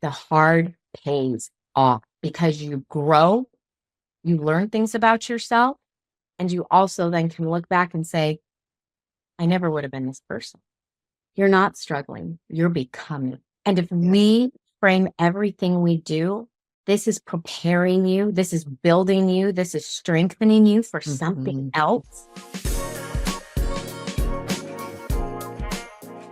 the hard pays off because you grow, you learn things about yourself, and you also then can look back and say, I never would have been this person. You're not struggling, you're becoming. And if we frame everything we do, this is preparing you, this is building you, this is strengthening you for something else.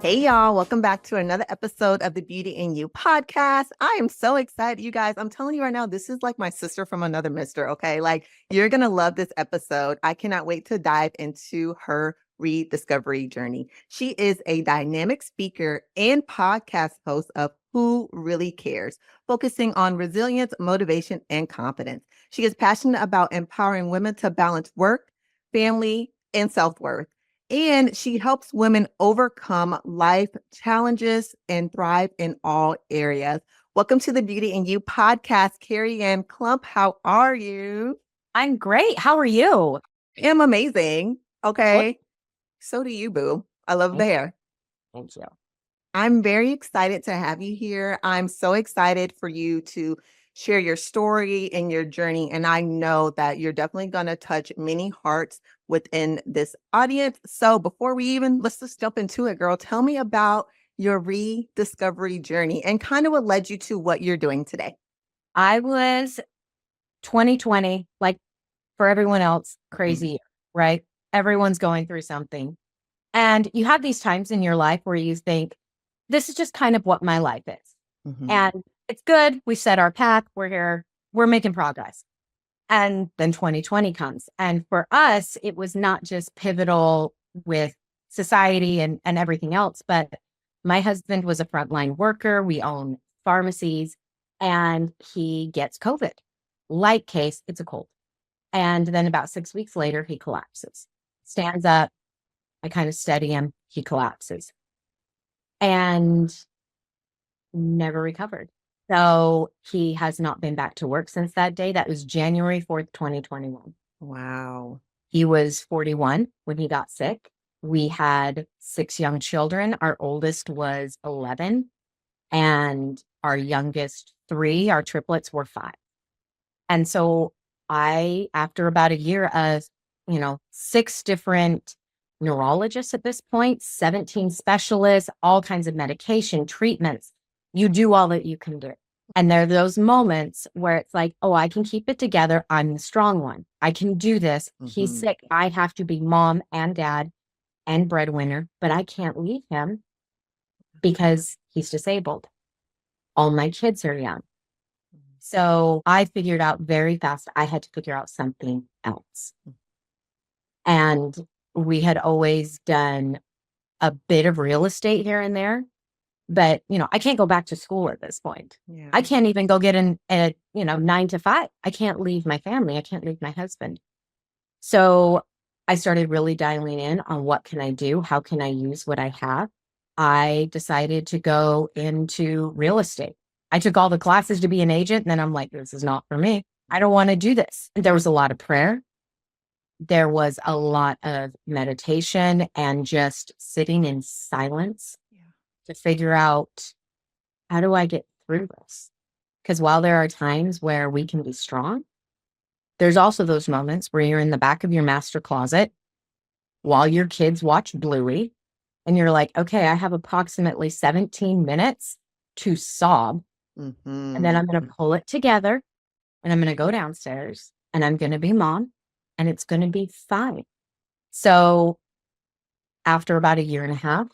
Hey, y'all. Welcome back to another episode of the Beauty in You podcast. I am so excited, you guys. I'm telling you right now, this is like my sister from another mister, okay? Like, you're going to love this episode. I cannot wait to dive into her rediscovery journey. She is a dynamic speaker and podcast host of Who Really Cares, focusing on resilience, motivation, and confidence. She is passionate about empowering women to balance work, family, and self-worth. And she helps women overcome life challenges and thrive in all areas. Welcome to the Beauty in You podcast, Karianne Klomp. How are you? I'm great. How are you? I'm amazing. Okay. What? So do you, boo. I love the hair. Thank you. I'm very excited to have you here. I'm so excited for you to share your story and your journey. And I know that you're definitely going to touch many hearts within this audience. So before let's just jump into it, girl. Tell me about your rediscovery journey and kind of what led you to what you're doing today. I was 2020, like for everyone else, crazy year, right? Everyone's going through something. And you have these times in your life where you think, this is just kind of what my life is. And it's good. We set our path. We're here. We're making progress. And then 2020 comes. And for us, it was not just pivotal with society and everything else, but my husband was a frontline worker. We own pharmacies and he gets COVID. Light case, it's a cold. And then about 6 weeks later, he collapses, stands up. I kind of steady him. He collapses and never recovered. So he has not been back to work since that day. That was January 4th, 2021. Wow. He was 41 when he got sick. We had 6 young children. Our oldest was 11 and our youngest 3, our triplets, were 5. And so after about a year of, 6 different neurologists at this point, 17 specialists, all kinds of medication, treatments, you do all that you can do. And there are those moments where it's like, oh, I can keep it together. I'm the strong one. I can do this. He's sick. I have to be mom and dad and breadwinner, but I can't leave him because he's disabled. All my kids are young. So I figured out very fast, I had to figure out something else. And we had always done a bit of real estate here and there, but I can't go back to school at this point. Yeah. I can't even go get in at 9 to 5. I can't leave my family. I can't leave my husband. So I started really dialing in on what can I do? How can I use what I have? I decided to go into real estate. I took all the classes to be an agent, and then I'm like, this is not for me. I don't want to do this. There was a lot of prayer. There was a lot of meditation and just sitting in silence to figure out, how do I get through this? Because while there are times where we can be strong, there's also those moments where you're in the back of your master closet while your kids watch Bluey, and you're like, okay, I have approximately 17 minutes to sob. And then I'm going to pull it together and I'm going to go downstairs and I'm going to be mom and it's going to be fine. So after about 1.5 years,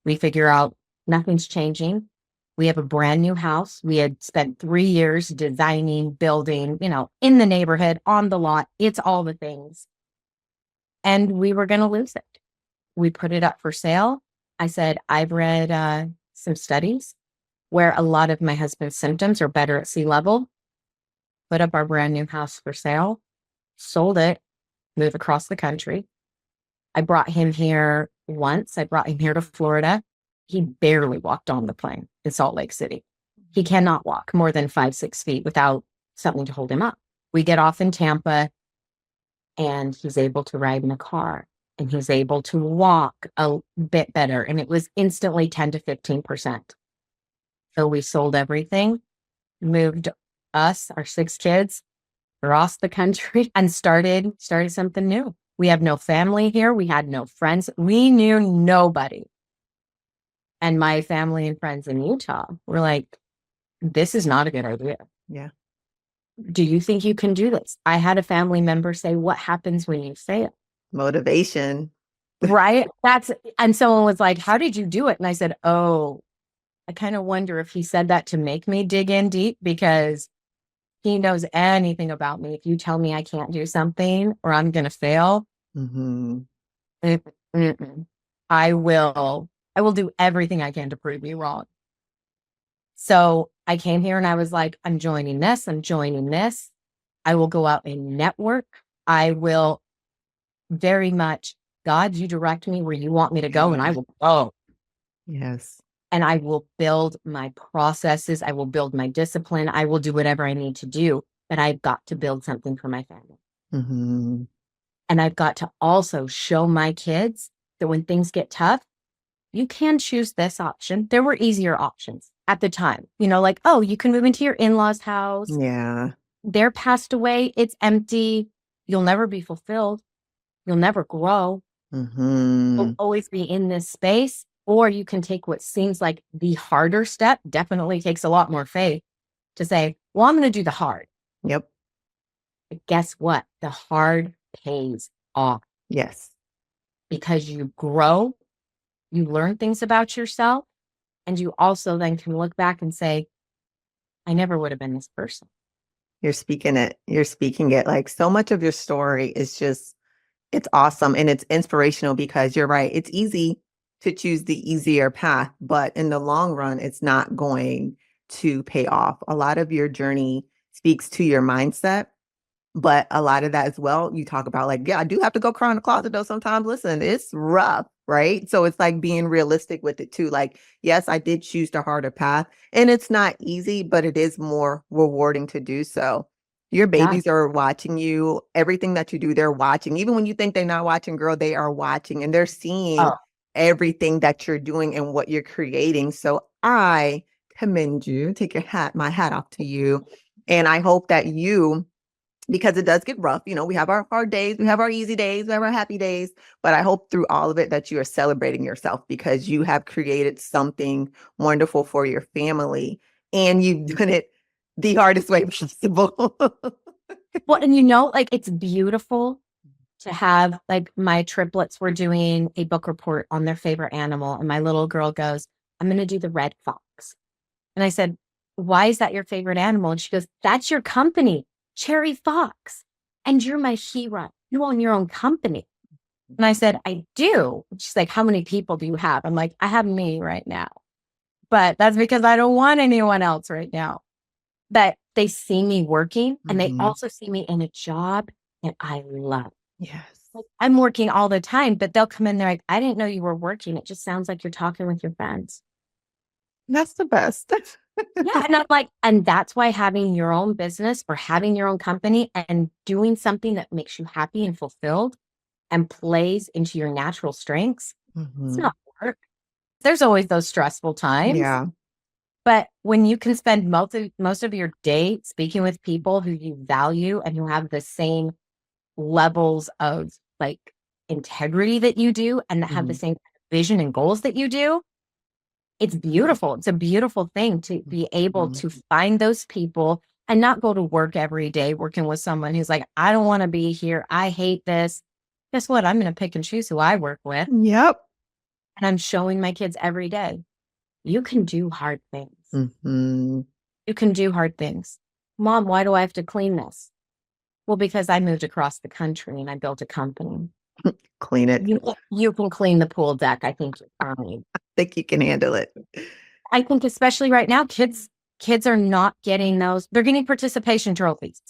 we figure out nothing's changing. We have a brand new house. We had spent 3 years designing, building, in the neighborhood, on the lot. It's all the things. And we were going to lose it. We put it up for sale. I said, I've read some studies where a lot of my husband's symptoms are better at sea level. Put up our brand new house for sale, sold it, moved across the country. I brought him here once. I brought him here to Florida. He barely walked on the plane in Salt Lake City. He cannot walk more than 5-6 feet without something to hold him up. We get off in Tampa and he's able to ride in a car and he's able to walk a bit better. And it was instantly 10 to 15%. So we sold everything, moved us, our 6 kids, across the country and started something new. We have no family here. We had no friends. We knew nobody. And my family and friends in Utah were like, this is not a good idea. Yeah. Do you think you can do this? I had a family member say, what happens when you fail? Motivation. Right? And someone was like, how did you do it? And I said, oh, I kind of wonder if he said that to make me dig in deep, because he knows anything about me. If you tell me I can't do something or I'm going to fail, Mm-hmm. I will do everything I can to prove you wrong. So I came here and I was like, I'm joining this. I'm joining this. I will go out and network. I will very much, God, you direct me where you want me to go, and I will go. Yes. And I will build my processes. I will build my discipline. I will do whatever I need to do. But I've got to build something for my family. Mm-hmm. And I've got to also show my kids that when things get tough, you can choose this option. There were easier options at the time, like, oh, you can move into your in-laws' house. Yeah. They're passed away. It's empty. You'll never be fulfilled. You'll never grow. Mm-hmm. You'll always be in this space. Or you can take what seems like the harder step, definitely takes a lot more faith, to say, well, I'm going to do the hard. Yep. But guess what? The hard pays off, Yes. because you grow, you learn things about yourself, and you also then can look back and say, I never would have been this person. You're speaking it. You're speaking it. Like, so much of your story is just, it's awesome and it's inspirational, because you're right. It's easy to choose the easier path, but in the long run, it's not going to pay off. A lot of your journey speaks to your mindset, but a lot of that as well, you talk about, like, yeah, I do have to go cry in the closet though sometimes. Listen, it's rough, right? So it's like being realistic with it too. Like, yes, I did choose the harder path, and it's not easy, but it is more rewarding to do so. Your Yeah. babies are watching you. Everything that you do, they're watching. Even when you think they're not watching, girl, they are watching, and they're seeing Oh, everything that you're doing and what you're creating. So I commend you. Take my hat off to you. And I hope that you, because it does get rough. We have our hard days, we have our easy days, we have our happy days. But I hope through all of it that you are celebrating yourself, because you have created something wonderful for your family, and you've done it the hardest way possible. well, and like, it's beautiful to have, like, my triplets were doing a book report on their favorite animal. And my little girl goes, I'm going to do the red fox. And I said, why is that your favorite animal? And she goes, that's your company, Cherry Fox. And you're my hero. You own your own company. And I said, I do. She's like, how many people do you have? I'm like, I have me right now. But that's because I don't want anyone else right now. But they see me working, and they also see me in a job that I love. Yes. Like, I'm working all the time, but they'll come in there like, I didn't know you were working. It just sounds like you're talking with your friends. That's the best. Yeah. And I'm like, and that's why having your own business or having your own company and doing something that makes you happy and fulfilled and plays into your natural strengths, it's not work. There's always those stressful times. Yeah. But when you can spend most of your day speaking with people who you value and who have the same levels of, like, integrity that you do, and that have the same vision and goals that you do, it's beautiful. It's a beautiful thing to be able to find those people and not go to work every day working with someone who's like, I don't want to be here. I hate this. Guess what? I'm going to pick and choose who I work with. Yep. And I'm showing my kids every day, you can do hard things. You can do hard things. Mom, why do I have to clean this? Well, because I moved across the country and I built a company. Clean it. You can clean the pool deck. I think you're fine. I think you can handle it. I think especially right now, kids are not getting those. They're getting participation trophies.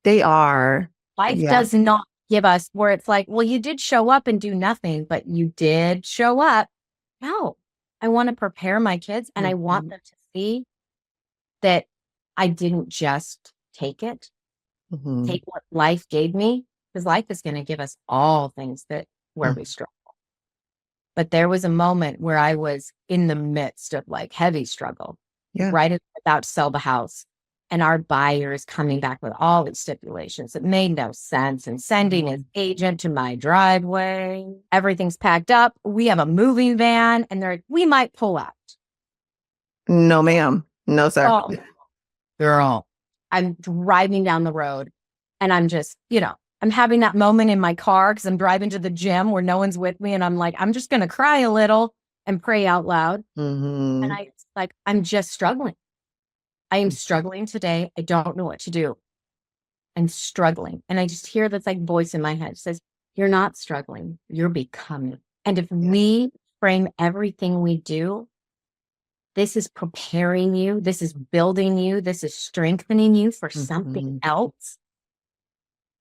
They are. Life does not give us where it's like, well, you did show up and do nothing, but you did show up. No, I want to prepare my kids, and I want them to see that I didn't just take it, take what life gave me, because life is going to give us all things where we struggle. But there was a moment where I was in the midst of, like, heavy struggle. Yeah. right as we're about to sell the house. And our buyer is coming back with all its stipulations that made no sense and sending his agent to my driveway. Everything's packed up. We have a moving van, and they're like, we might pull out. No, ma'am. No, sir. Oh, girl. I'm driving down the road and I'm just, I'm having that moment in my car because I'm driving to the gym where no one's with me. And I'm like, I'm just going to cry a little and pray out loud. And I'm just struggling. I am struggling today. I don't know what to do. I'm struggling. And I just hear this like voice in my head says, you're not struggling. You're becoming. And if we frame everything we do, this is preparing you. This is building you. This is strengthening you for something else.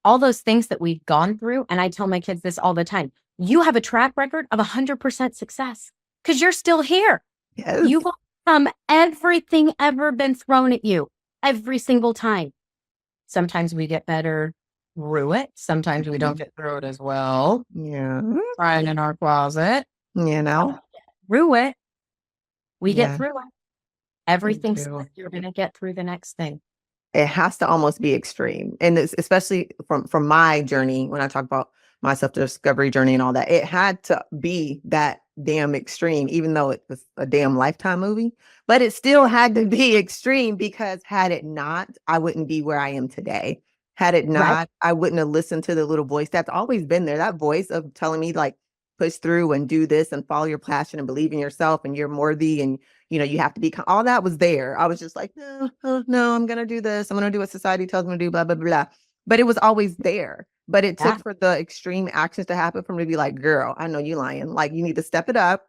All those things that we've gone through. And I tell my kids this all the time. You have a track record of 100% success because you're still here. Yes. You've overcome everything ever been thrown at you every single time. Sometimes we get better through it. Sometimes we don't get through it as well. Yeah. Crying in our closet. Through it. We get through it. Everything's you're going to get through the next thing. It has to almost be extreme. And it's especially from my journey, when I talk about my self-discovery journey and all that, it had to be that damn extreme, even though it was a damn Lifetime movie, but it still had to be extreme because had it not, I wouldn't be where I am today. Had it not, I wouldn't have listened to the little voice that's always been there, that voice of telling me like, push through and do this and follow your passion and believe in yourself and you're worthy and you have to be, all that was there. I was just like, no, I'm going to do this. I'm going to do what society tells me to do, blah, blah, blah. But it was always there. But it took for the extreme actions to happen for me to be like, girl, I know you lying. Like you need to step it up,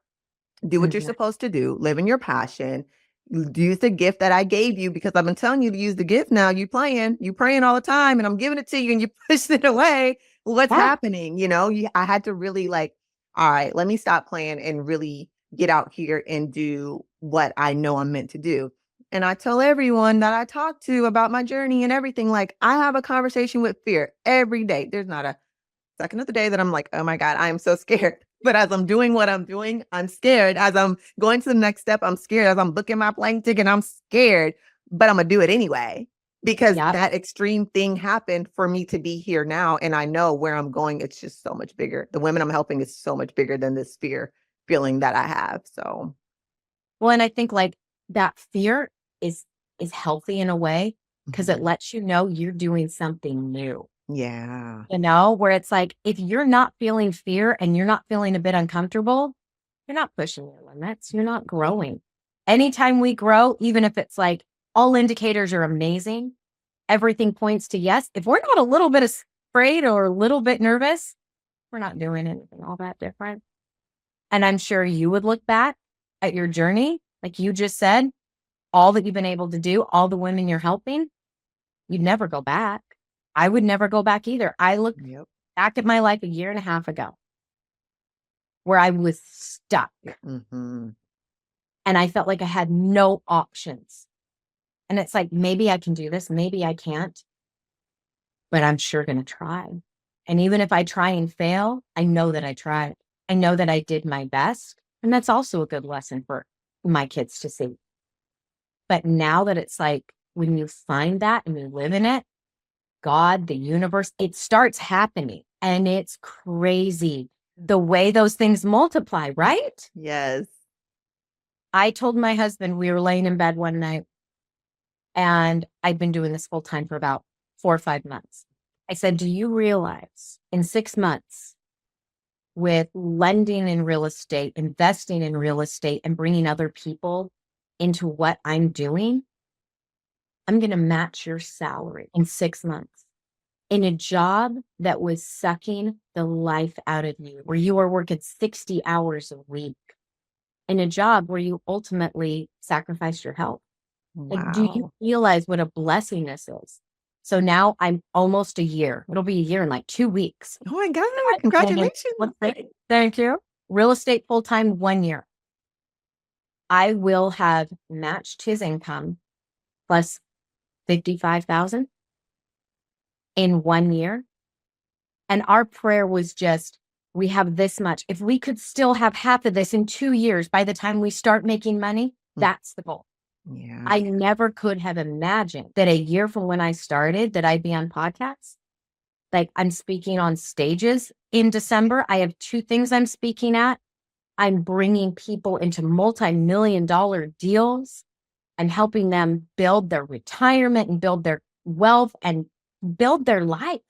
do what you're supposed to do, live in your passion, use the gift that I gave you because I've been telling you to use the gift now. You praying all the time and I'm giving it to you and you push it away. What's happening? I had to really like, all right, let me stop playing and really get out here and do what I know I'm meant to do. And I tell everyone that I talk to about my journey and everything, like I have a conversation with fear every day. There's not a second of the day that I'm like, oh my God, I am so scared. But as I'm doing what I'm doing, I'm scared. As I'm going to the next step, I'm scared. As I'm booking my plane ticket, I'm scared, but I'm going to do it anyway. Because that extreme thing happened for me to be here now. And I know where I'm going. It's just so much bigger. The women I'm helping is so much bigger than this fear feeling that I have. So. Well, and I think like that fear is healthy in a way because it lets you know you're doing something new. Yeah. Where it's like, if you're not feeling fear and you're not feeling a bit uncomfortable, you're not pushing your limits. You're not growing. Anytime we grow, even if it's like, all indicators are amazing. Everything points to yes. If we're not a little bit afraid or a little bit nervous, we're not doing anything all that different. And I'm sure you would look back at your journey, like you just said, all that you've been able to do, all the women you're helping, you'd never go back. I would never go back either. I look back at my life a year and a half ago where I was stuck. And I felt like I had no options. And it's like, maybe I can do this. Maybe I can't, but I'm sure going to try. And even if I try and fail, I know that I tried. I know that I did my best. And that's also a good lesson for my kids to see. But now that it's like, when you find that and you live in it, God, the universe, it starts happening. And it's crazy the way those things multiply, right? Yes. I told my husband, we were laying in bed one night, and I'd been doing this full time for about 4 or 5 months. I said, do you realize in 6 months with lending in real estate, investing in real estate, and bringing other people into what I'm doing, I'm going to match your salary in 6 months in a job that was sucking the life out of you, where you are working 60 hours a week, in a job where you ultimately sacrificed your health. Wow. Like, do you realize what a blessing this is? So now I'm almost a year. It'll be a year in like 2 weeks. Oh my God. Congratulations. Thank you. Real estate full-time 1 year. I will have matched his income plus 55,000 in 1 year. And our prayer was just, we have this much. If we could still have half of this in 2 years, by the time we start making money, that's the goal. Yeah. I never could have imagined that a year from when I started that I'd be on podcasts. Like, I'm speaking on stages in December. I have 2 things I'm speaking at. I'm bringing people into multi-million-dollar deals. I'm helping them build their retirement and build their wealth and build their life.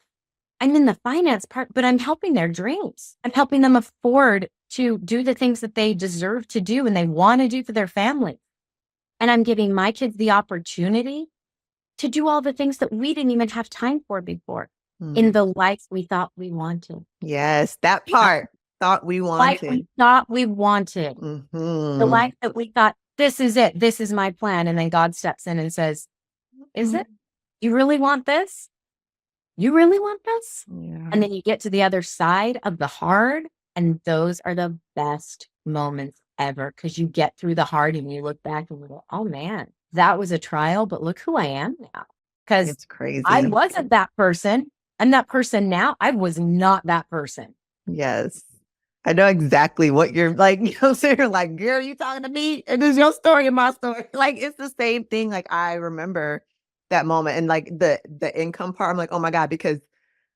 I'm in the finance part, but I'm helping their dreams. I'm helping them afford to do the things that they deserve to do and they want to do for their family. And I'm giving my kids the opportunity to do all the things that we didn't even have time for before in Mm. the life we thought we wanted. Yes, that part. Thought we Life we wanted. thought we wanted. The Mhm. life that we thought, this is it. This is my plan. And then God steps in and says, is it? You really want this? You really want this? Yeah. And then you get to the other side of the hard, and those are the best moments ever because you get through the hard and you look back and you go, oh man, that was a trial, but look who I am now. Because It's I crazy. wasn't that person. I'm that person now. I was not that person. Yes. I know exactly what you're like, I'm saying, like, girl, you talking to me? And it's your story and my story. Like, it's the same thing. Like, I remember that moment and like the income part. I'm like, oh my God, because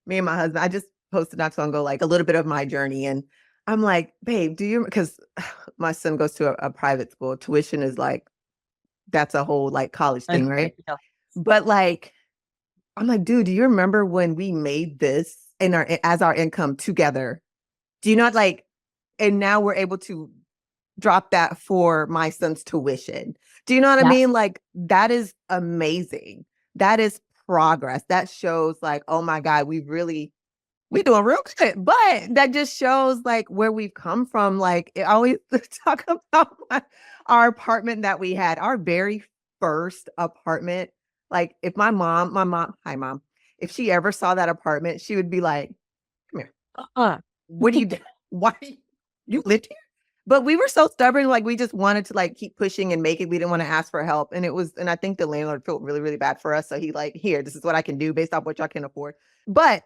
me and my husband, I just posted not so long ago, like a little bit of my journey. And I'm like, babe, do you, because my son goes to a private school. Tuition is like, that's a whole like college thing, right? But like, I'm like, dude, do you remember when we made this in our as our income together? Do you not like, and now we're able to drop that for my son's tuition. Do you know what I Yeah. mean? Like, that is amazing. That is progress. That shows like, oh my God, we doing real good. But that just shows like where we've come from. Like, it always talk about our apartment that we had, our very first apartment. Like, if my mom, hi mom, if she ever saw that apartment, she would be like, come here. Uh, What do you do? Why you lived here? But we were so stubborn, like we just wanted to like keep pushing and make it. We didn't want to ask for help. And I think the landlord felt really, really bad for us. So he like, here, this is what I can do based off what y'all can afford. But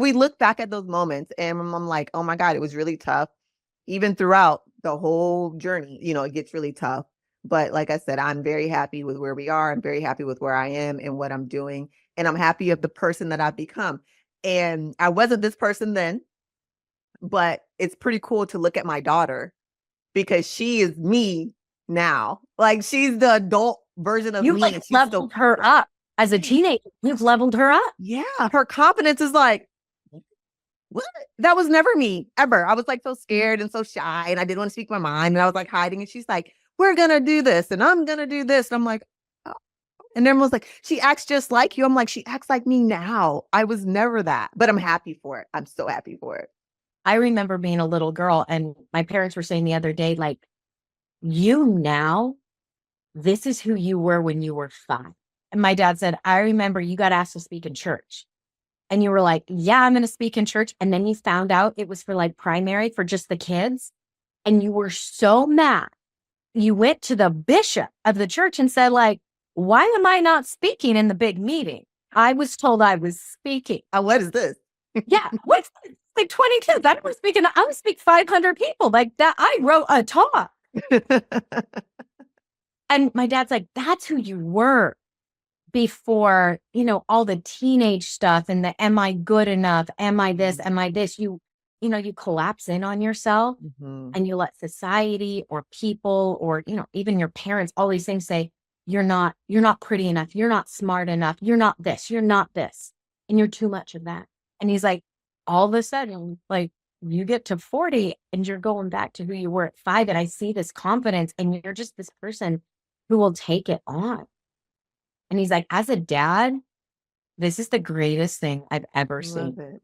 we look back at those moments and I'm like, oh my God, it was really tough. Even throughout the whole journey, it gets really tough. But like I said, I'm very happy with where we are. I'm very happy with where I am and what I'm doing. And I'm happy of the person that I've become. And I wasn't this person then, but it's pretty cool to look at my daughter because she is me now. Like, she's the adult version of you me like and she's still leveled her up as a right. teenager. You've leveled her up. Yeah, her confidence is like, what? That was never me ever. I was like so scared and so shy and I didn't want to speak my mind and I was like hiding and she's like, we're gonna do this and I'm gonna do this. And I'm like, oh. And everyone was like, she acts just like you. I'm like, she acts like me now. I was never that, but I'm happy for it. I'm so happy for it. I remember being a little girl and my parents were saying the other day, like, you now, this is who you were when you were 5. And my dad said, I remember you got asked to speak in church. And you were like, yeah, I'm going to speak in church. And then you found out it was for like primary for just the kids. And you were so mad. You went to the bishop of the church and said, like, why am I not speaking in the big meeting? I was told I was speaking. What is this? Yeah. What's like 20 kids? I was speaking, I would speak 500 people like that. I wrote a talk. And my dad's like, that's who you were before, all the teenage stuff and the, am I good enough? Am I this? Am I this? You collapse in on yourself Mhm. and you let society or people or, even your parents, all these things say, you're not pretty enough. You're not smart enough. You're not this. You're not this. And you're too much of that. And he's like, all of a sudden, like, you get to 40 and you're going back to who you were at 5. And I see this confidence and you're just this person who will take it on. And he's like, as a dad, this is the greatest thing I've ever seen. Love it.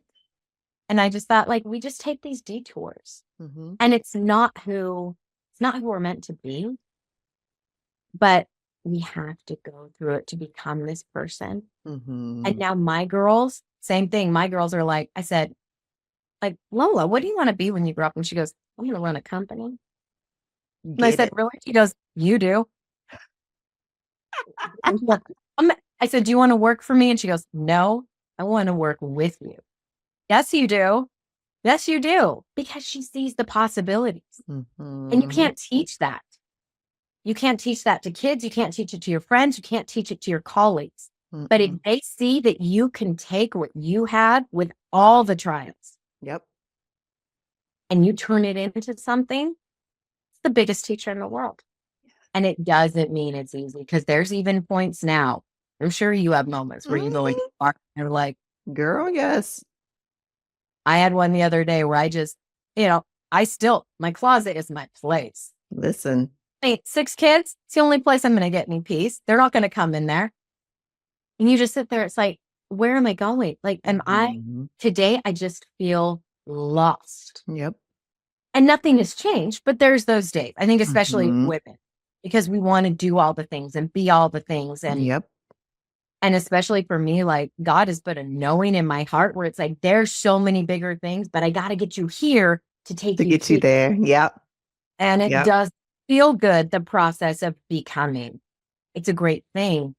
And I just thought, like, we just take these detours Mhm. and it's not who we're meant to be, but we have to go through it to become this person. And Mhm. now my girls, same thing. My girls are like, I said, like, Lola, what do you want to be when you grow up? And she goes, I'm going to run a company. And I Get said, it. really? She goes, you do? And she goes, I said, do you want to work for me? And she goes, no, I want to work with you. Yes, you do. Yes, you do. Because she sees the possibilities. And you Mhm. can't teach that. You can't teach that to kids. You can't teach it to your friends. You can't teach it to your colleagues. But if Mm-mm. they see that you can take what you had with all the trials Yep. and you turn it into something, it's the biggest teacher in the world. And it doesn't mean it's easy, because there's even points now. I'm sure you have moments where you go into Mhm. the bar and you're like, Girl, yes. I had one the other day where I just, my closet is my place. Listen. Hey, 6 kids, it's the only place I'm going to get any peace. They're not going to come in there. And you just sit there. It's like, where am I going? Like, Mhm. today I just feel lost. Yep. And nothing has changed, but there's those days. I think especially Mhm. women, because we want to do all the things and be all the things. Yep. And especially for me, like, God has put a knowing in my heart where it's like, there's so many bigger things, but I got to get you here to take To you get you here. there. Yep. And it Yep. does feel good, the process of becoming. It's a great thing,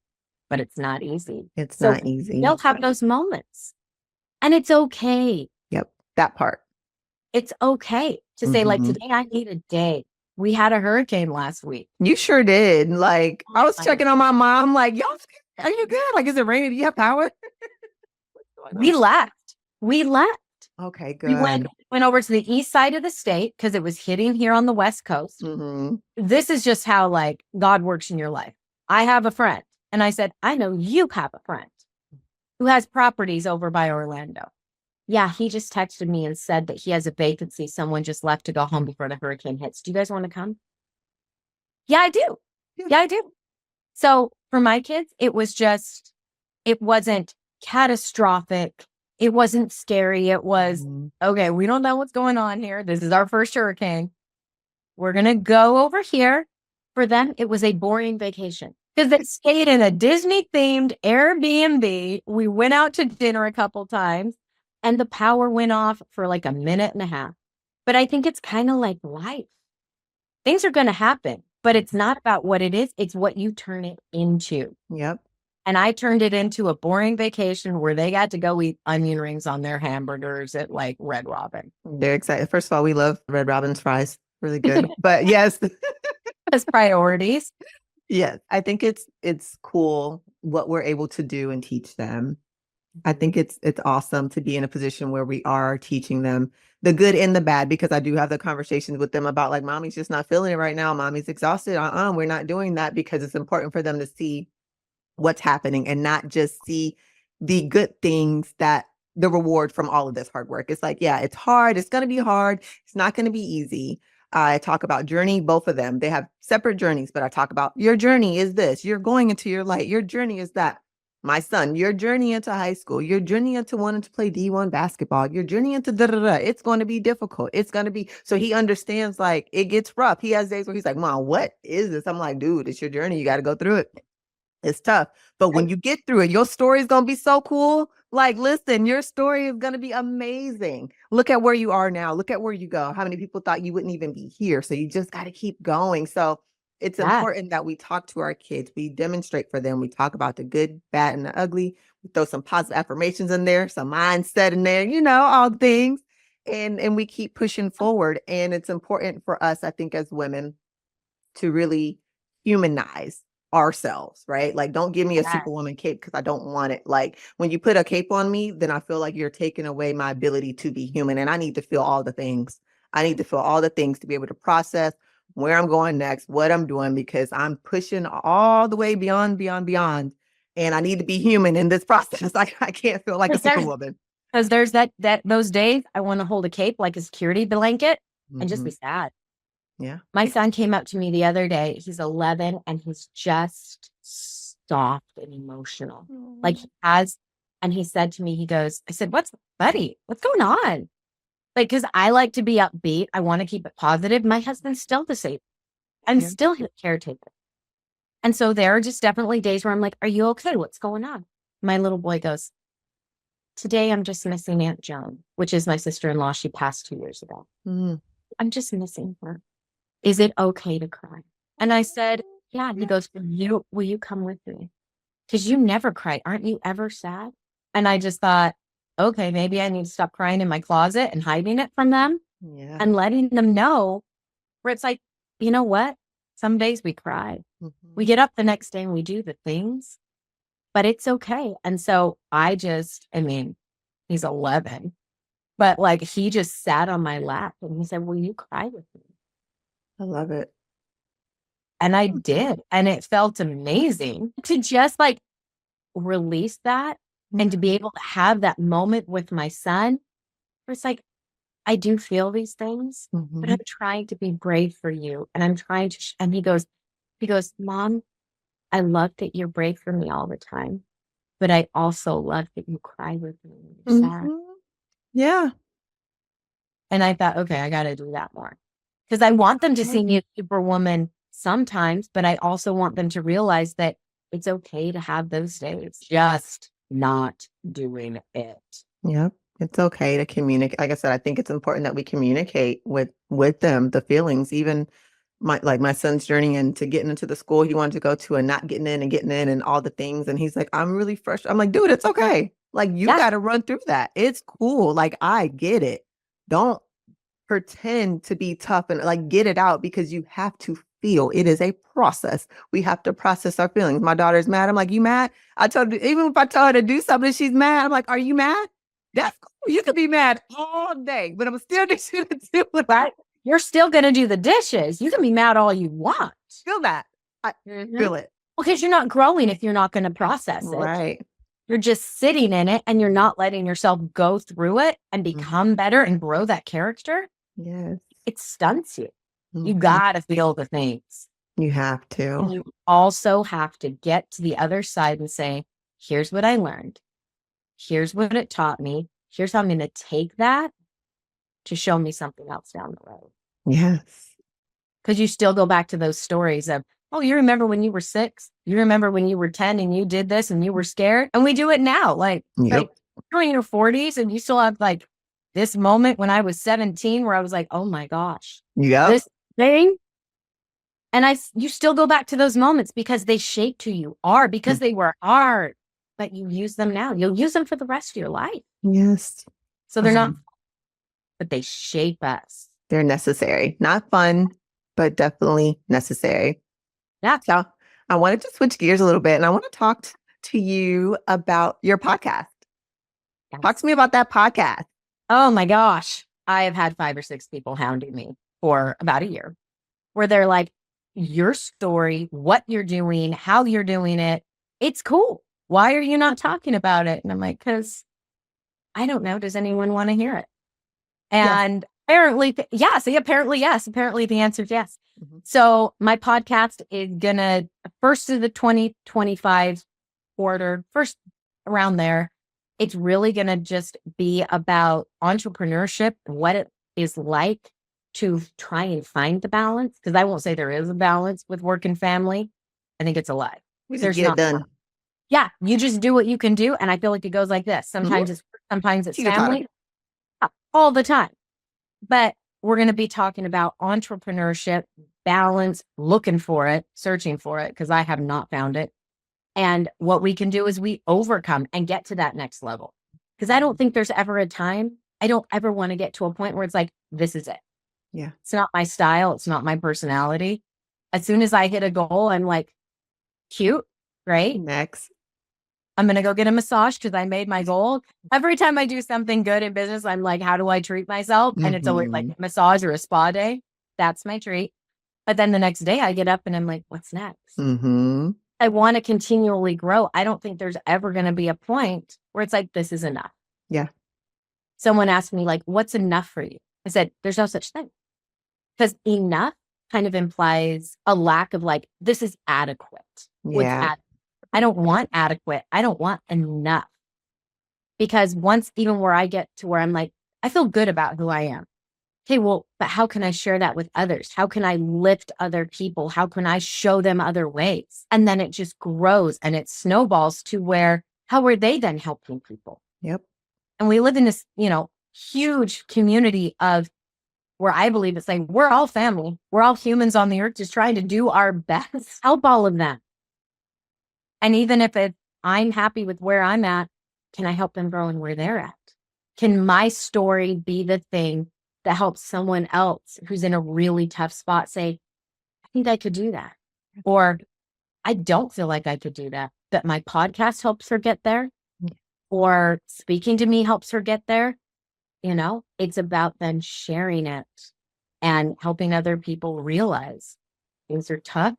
but it's not easy. It's So not easy. they'll have those moments, and it's okay. Yep. That part. It's okay to say, like, Mhm. today I need a day. We had a hurricane last week. You sure did. Like, Oh I was my checking on my mom, like, y'all, are you good? Like, is it raining? Do you have power? What's going We on? left. We left. Okay, We went good. went over to the east side of the state because it was hitting here on the West Coast. Mhm. This is just how, like, God works in your life. I have a friend, and I said, I know you have a friend who has properties over by Orlando. Yeah, he just texted me and said that he has a vacancy. Someone just left to go home before the hurricane hits. Do you guys want to come? Yeah, I do. Yeah. Yeah, I do. So for my kids, it wasn't catastrophic. It wasn't scary. It was, Mhm. okay, we don't know what's going on here. This is our first hurricane. We're going to go over here. For them, it was a boring vacation because they stayed in a Disney themed Airbnb. We went out to dinner a couple times, and the power went off for like a minute and a half. But I think it's kind of like life. Things are going to happen, but it's not about what it is. It's what you turn it into. Yep. And I turned it into a boring vacation where they got to go eat onion rings on their hamburgers at like Red Robin. They're excited. First of all, we love Red Robin's fries. Really good. But yes, As priorities. yes, I think it's cool what we're able to do and teach them. I think it's awesome to be in a position where we are teaching them the good and the bad, because I do have the conversations with them about, like, mommy's just not feeling it right now. Mommy's exhausted. We're not doing that, because it's important for them to see what's happening and not just see the good things, that the reward from all of this hard work. It's like, yeah, it's hard. It's going to be hard. It's not going to be easy. I talk about journey, both of them. They have separate journeys, but I talk about, your journey is this. You're going into your light. Your journey is that. My son, your journey into high school, your journey into wanting to play D1 basketball, your journey into da da da. It's going to be difficult. It's going to be, so he understands, like, it gets rough. He has days where he's like, Mom, what is this? I'm like, dude, it's your journey. You got to go through it. It's tough. But when you get through it, your story is going to be so cool. Like, listen, your story is going to be amazing. Look at where you are now. Look at where you go. How many people thought you wouldn't even be here? So you just got to keep going. So it's Yeah. important that we talk to our kids. We demonstrate for them. We talk about the good, bad, and the ugly. We throw some positive affirmations in there, some mindset in there, all things. And we keep pushing forward. And it's important for us, I think, as women, to really humanize ourselves, right? Like, don't give me a Yeah. Superwoman cape, because I don't want it. Like, when you put a cape on me, then I feel like you're taking away my ability to be human. And I need to feel all the things. I need to feel all the things to be able to process where I'm going next, what I'm doing, because I'm pushing all the way beyond, beyond, beyond. And I need to be human in this process. I can't feel like a Superwoman. Because there's those days I want to hold a cape like a security blanket and just Hmm. be sad. Yeah. My son came up to me the other day. He's 11 and he's just soft and emotional. Like, and he said to me, I said, buddy, what's going on? Like, because I like to be upbeat. I want to keep it positive. My husband's still the same. I'm Yeah. still his caretaker. And so there are just definitely days where I'm like, are you okay? What's going on? My little boy goes, today I'm just missing Aunt Joan, which is my sister-in-law. She passed 2 years ago. Mhm. I'm just missing her. Is it okay to cry? And I said, yeah. And he goes, will you come with me? Because you never cry. Aren't you ever sad? And I just thought, okay, maybe I need to stop crying in my closet and hiding it from them Yeah. and letting them know where it's like, you know what? Some days we cry. We Mhm. get up the next day and we do the things, but it's okay. And so I mean, he's 11, but like he just sat on my lap and he said, "Will you cry with me?" I love it. And I did. And it felt amazing to just like release that and to Yeah. be able to have that moment with my son where it's like, I do feel these things, but I'm Mhm. trying to be brave for you. And I'm trying to, and he goes, "Mom, I love that you're brave for me all the time, but I also love that you cry with me when you're sad." Mhm. Yeah. And I thought, okay, I got to do that more because I want them to Okay. see me as Superwoman sometimes, but I also want them to realize that it's okay to have those days, just not doing it. Yep. It's okay to communicate. Like I said, I think it's important that we communicate with them the feelings. Even my son's journey into getting into the school he wanted to go to and not getting in and all the things. And he's like, I'm really frustrated. I'm like, dude, it's okay. Like you Yeah. got to run through that. It's cool. Like I get it. Don't pretend to be tough and like get it out because you have to feel. It is a process. We have to process our feelings. My daughter's mad. I'm like, you mad? I told her, even if I tell her to do something, she's mad. I'm like, are you mad? That's cool. You can be mad all day, but I'm still need you to do what I Right. You're still going to do the dishes. You can be mad all you want. feel that. I Mhm. feel it. Well, because you're not growing if you're not going to process it. Right. You're just sitting in it and you're not letting yourself go through it and Mhm. become better and grow that character. Yes. It stunts you. You Mhm. got to feel the things. You have And to. you also have to get to the other side and say, here's what I learned. Here's what it taught me. Here's how I'm going to take that to show me something else down the road. Yes. Because you still go back to those stories of, oh, you remember when you were 6? You remember when you were 10 and you did this and you were scared? And we do it now. Like Yep. you're in your 40s and you still have like this moment when I was 17 where I was like, oh my gosh, Yep. this thing. And you still go back to those moments because they shaped who you are, because Mm. they were hard, but you use them now. You'll use them for the rest of your life. Yes. So they're not, but they shape us. They're necessary. Not fun, but definitely necessary. Yeah. So I wanted to switch gears a little bit and I want to talk to you about your podcast. Talk Yes. to me about that podcast. Oh my gosh. I have had 5 or 6 people hounding me for about a year where they're like, your story, what you're doing, how you're doing it, it's cool. Why are you not talking about it? And I'm like, because I don't know. Does anyone want to hear it? Yes. And apparently, yeah. See, apparently, yes. Apparently, the answer is yes. Mhm. So my podcast is gonna first of the 2025 quarter, first around there. It's really gonna just be about entrepreneurship and what it is like to try and find the balance. Because I won't say there is a balance with work and family. I think it's a lie. We just There's get it not. done. Yeah, you just do what you can do, and I feel like it goes like this. Mhm. Sometimes it's Teeter totter. family, all the time. But we're going to be talking about entrepreneurship, balance, looking for it, searching for it, because I have not found it. And what we can do is we overcome and get to that next level. Because I don't think there's ever a time, I don't ever want to get to a point where it's like, this is it. Yeah. It's not my style. It's not my personality. As soon as I hit a goal, I'm like, cute, right? Next. I'm going to go get a massage because I made my goal. Every time I do something good in business, I'm like, how do I treat myself? And it's always like Mhm. a massage or a spa day. That's my treat. But then the next day I get up and I'm like, what's next? Mhm. I want to continually grow. I don't think there's ever going to be a point where it's like, this is enough. Yeah. Someone asked me, like, what's enough for you? I said, there's no such thing. Because enough kind of implies a lack of like, this is adequate. What's Yeah. I don't want adequate. I don't want enough. Because once, even where I get to where I'm like, I feel good about who I am. Okay, well, but how can I share that with others? How can I lift other people? How can I show them other ways? And then it just grows and it snowballs to where, how are they then helping people? Yep. And we live in this, huge community of where I believe it's like, we're all family. We're all humans on the earth just trying to do our best, help all of them. And even if I'm happy with where I'm at, can I help them grow in where they're at? Can my story be the thing that helps someone else who's in a really tough spot say, think I could do that. Or I don't feel like I could do that, but my podcast helps her get there, or speaking to me helps her get there. It's about then sharing it and helping other people realize things are tough.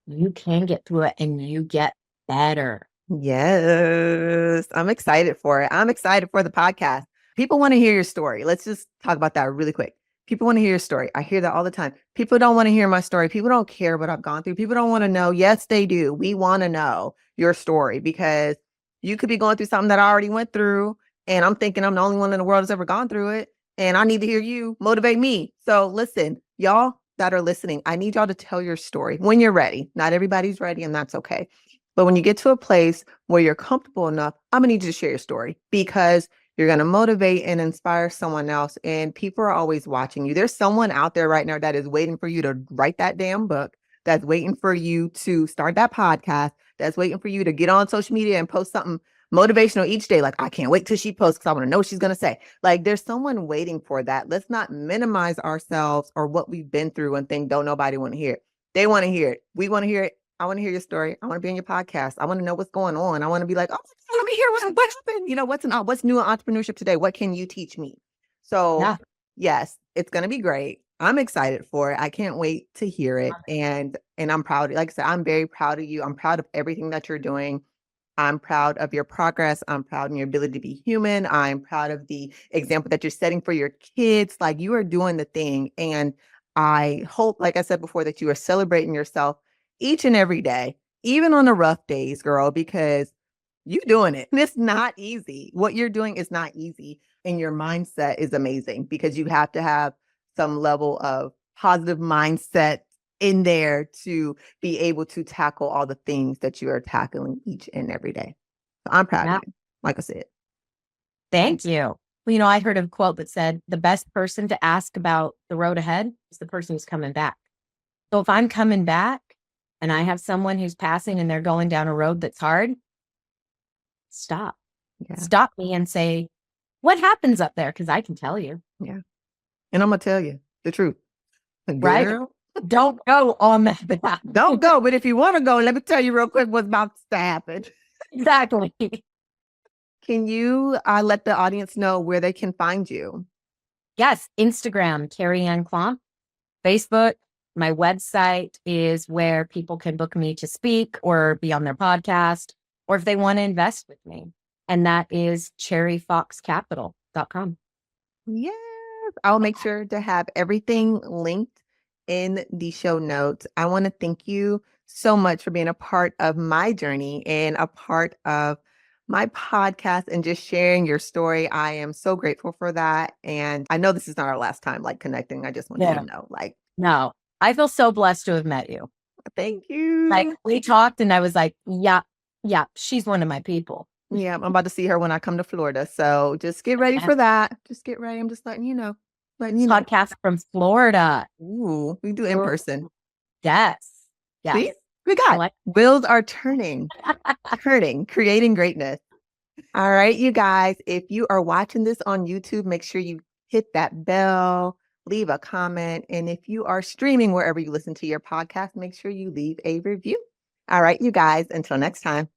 You can get through it and you get better. Yes, I'm excited for it. I'm excited for the podcast. People want to hear your story. Let's just talk about that really quick. People want to hear your story. I hear that all the time. People don't want to hear my story. People don't care what I've gone through. People don't want to know. Yes, they do. We want to know your story because you could be going through something that I already went through. And I'm thinking I'm the only one in the world that's ever gone through it. And I need to hear you motivate me. So listen, y'all that are listening, I need y'all to tell your story when you're ready. Not everybody's ready, and that's okay. But when you get to a place where you're comfortable enough, I'm gonna need you to share your story because you're gonna motivate and inspire someone else. And people are always watching you. There's someone out there right now that is waiting for you to write that damn book, that's waiting for you to start that podcast, that's waiting for you to get on social media and post something motivational each day. Like, I can't wait till she posts because I want to know what she's gonna say. Like, there's someone waiting for that. Let's not minimize ourselves or what we've been through and think don't nobody want to hear it. They want to hear it. We want to hear it. I want to hear your story. I want to be on your podcast. I want to know what's going on. I want to be like, oh, let me hear what happened. What's new in entrepreneurship today? What can you teach me? So Yeah. yes, it's going to be great. I'm excited for it. I can't wait to hear it. And I'm proud. Like I said, I'm very proud of you. I'm proud of everything that you're doing. I'm proud of your progress. I'm proud of your ability to be human. I'm proud of the example that you're setting for your kids. Like, you are doing the thing. And I hope, like I said before, that you are celebrating yourself each and every day, even on the rough days, girl, because you're doing it. It's not easy. What you're doing is not easy. And your mindset is amazing because you have to have some level of positive mindset in there to be able to tackle all the things that you are tackling each and every day. So I'm proud Yeah. of you, like I said. Thank you. Well, I heard a quote that said the best person to ask about the road ahead is the person who's coming back. So if I'm coming back and I have someone who's passing and they're going down a road that's hard, stop. Yeah. Stop me and say, what happens up there? Because I can tell you. Yeah. And I'm going to tell you the truth. Right? Girl, Don't go on that path. don't go. But if you want to go, let me tell you real quick what's about to happen. Exactly. Can you let the audience know where they can find you? Yes. Instagram, Karianne Klomp. Facebook, my website is where people can book me to speak or be on their podcast, or if they want to invest with me. And that is cherryfoxcapital.com. Yes. I'll make sure to have everything linked in the show notes. I want to thank you so much for being a part of my journey and a part of my podcast and just sharing your story. I am so grateful for that. And I know this is not our last time connecting. I just want you to know, no, I feel so blessed to have met you. Thank you. Like, we talked and I was like, yeah, she's one of my people. Yeah, I'm about to see her when I come to Florida. So just get ready for that. Just get ready. I'm just letting you know. Podcast from Florida. Ooh, we do in person. Yes. See? We got wheels are turning, creating greatness. All right, you guys, if you are watching this on YouTube, make sure you hit that bell, leave a comment. And if you are streaming wherever you listen to your podcast, make sure you leave a review. All right, you guys, until next time.